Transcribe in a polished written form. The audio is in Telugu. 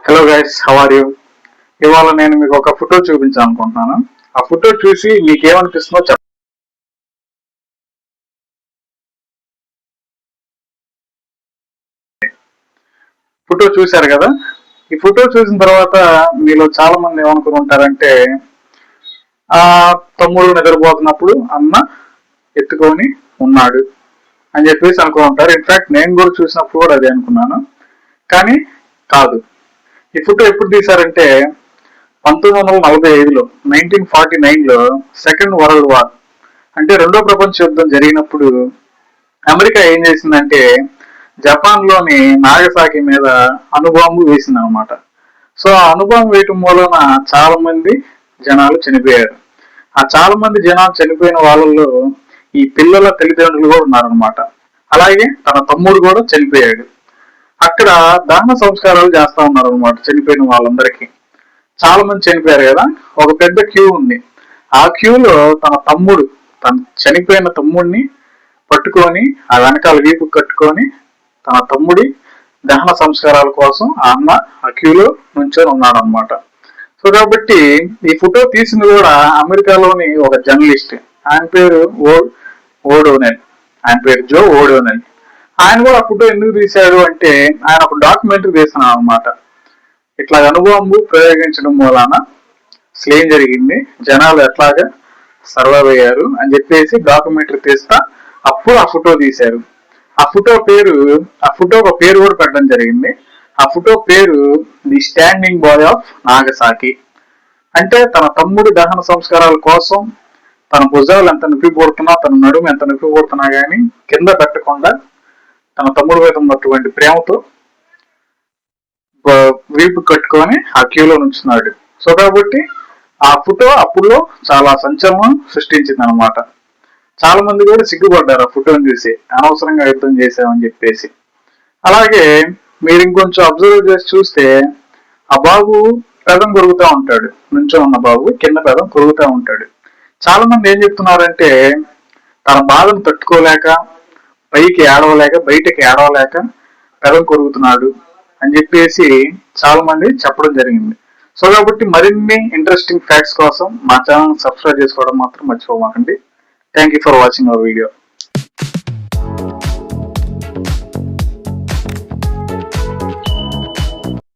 Hello guys, how are you? ఇవాళ నేను మీకు ఒక ఫోటో చూపించాలనుకుంటున్నాను. ఆ ఫోటో చూసి మీకు ఏమనిపిస్తుందో చెప్పండి. ఫోటో చూశారు కదా? ఈ ఫోటో చూసిన తర్వాత మీలో చాలా మంది ఏమనుకుని ఉంటారంటే, ఆ తమ్ముడు నిద్రపోతున్నప్పుడు అన్న ఎత్తుకొని ఉన్నాడు అని చెప్పేసి అనుకుని ఉంటారు. ఇన్ఫాక్ట్ నేను కూడా చూసినప్పుడు కూడా అదే అనుకున్నాను, కానీ కాదు. ఈ ఫోటో ఎప్పుడు తీశారంటే 1945లో 1949లో సెకండ్ వరల్డ్ వార్ అంటే రెండో ప్రపంచ యుద్ధం జరిగినప్పుడు అమెరికా ఏం చేసిందంటే జపాన్ లోని నాగసాకి మీద అణుబాంబు వేసింది అనమాట. సో ఆ అణుబాంబు వేయటం మూలన చాలా మంది జనాలు చనిపోయారు. ఆ చాలా మంది జనాలు చనిపోయిన వాళ్ళల్లో ఈ పిల్లల తల్లిదండ్రులు కూడా ఉన్నారనమాట. అలాగే తన తమ్ముడు కూడా చనిపోయాడు. అక్కడ దహన సంస్కారాలు చేస్తా ఉన్నారు అనమాట చనిపోయిన వాళ్ళందరికీ. చాలా మంది చనిపోయారు కదా, ఒక పెద్ద క్యూ ఉంది. ఆ క్యూలో తన చనిపోయిన తమ్ముడిని పట్టుకొని ఆ వెనకాల వీపు కట్టుకొని తన తమ్ముడి దహన సంస్కారాల కోసం ఆ అన్న ఆ క్యూలో నుంచొని ఉన్నాడు అనమాట. సో కాబట్టి ఈ ఫోటో తీసింది కూడా అమెరికాలోని ఒక జర్నలిస్ట్. ఆయన పేరు ఓడోనెల్. ఆయన పేరు జో ఓడోనెల్. ఆయన కూడా ఆ ఫోటో ఎందుకు తీశాడు అంటే ఆయన ఒక డాక్యుమెంటరీ తీస్తున్నాడు అనమాట. ఇట్లా అణుబాంబు ప్రయోగించడం మూలాన అసలు ఏం జరిగింది, జనాలు ఎట్లాగా సర్వైవ్ అయ్యారు అని చెప్పేసి డాక్యుమెంటరీ తీస్తా అప్పుడు ఆ ఫోటో తీశారు. ఆ ఫోటో ఒక పేరు కూడా పెట్టడం జరిగింది. ఆ ఫోటో పేరు the standing boy of Nagasaki. అంటే తన తమ్ముడి దహన సంస్కారాల కోసం తన భుజాలు ఎంత నొప్పి పుడుతున్నా, తన నడుము ఎంత నొప్పి పుడుతున్నా కానీ కింద పెట్టకుండా తన తమ్ముడి మీద ఉన్నటువంటి ప్రేమతో వీపు కట్టుకొని ఆ క్యూలో నుంచున్నాడు. సో కాబట్టి ఆ ఫోటో అప్పుడులో చాలా సంచలనం సృష్టించింది అనమాట. చాలా మంది కూడా సిగ్గుపడ్డారు ఆ ఫోటోని చూసి, అనవసరంగా యుద్ధం చేశామని చెప్పేసి. అలాగే మీరు ఇంకొంచెం అబ్జర్వ్ చేసి చూస్తే ఆ బాబు పెదం కొరుగుతూ ఉంటాడు, నుంచో ఉన్న బాబు కింద పెదం కొరుగుతూ ఉంటాడు. చాలా మంది ఏం చెప్తున్నారంటే తన బాధను తట్టుకోలేక బయటకి ఏడవలేక పెదం కొరుగుతున్నాడు అని చెప్పేసి చాలా మంది చెప్పడం జరిగింది. సో కాబట్టి మరిన్ని ఇంట్రెస్టింగ్ ఫ్యాక్ట్స్ కోసం మా ఛానల్ సబ్స్క్రైబ్ చేసుకోవడం మాత్రం మర్చిపోమాకండి. Thank you for watching our video.